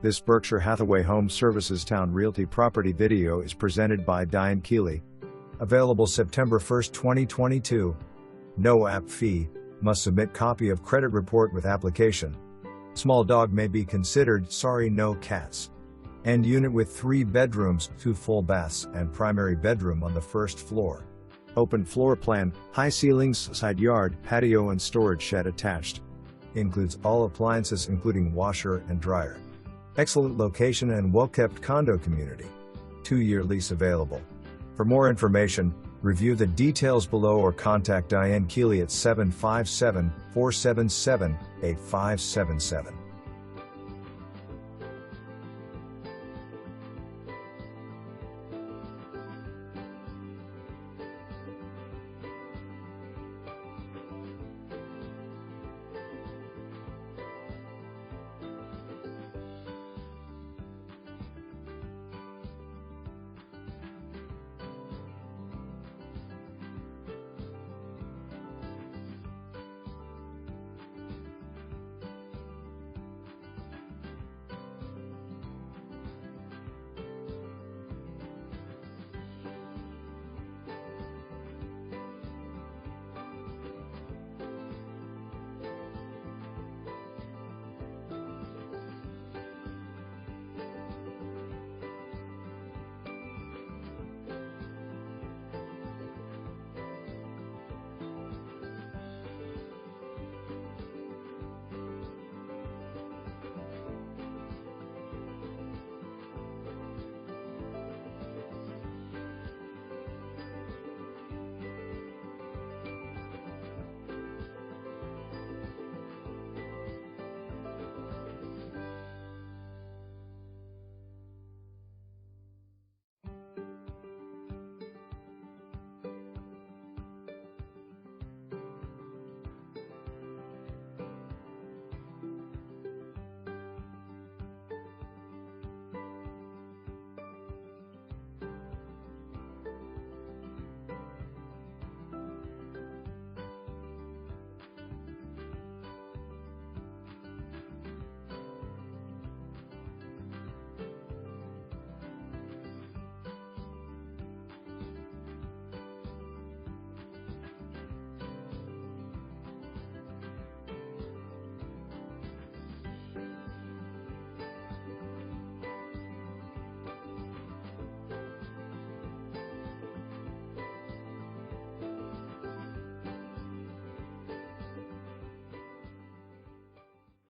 This Berkshire Hathaway Home Services Towne Realty property video is presented by Diane Keeley. Available September 1, 2022. No app fee. Must submit copy of credit report with application. Small dog may be considered, sorry no cats. End unit with 3 bedrooms, 2 full baths, and primary bedroom on the first floor. Open floor plan, high ceilings, side yard, patio and storage shed attached. Includes all appliances including washer and dryer. Excellent location and well-kept condo community. 2-year lease available. For more information, review the details below or contact Diane Keeley at 757-477-8577.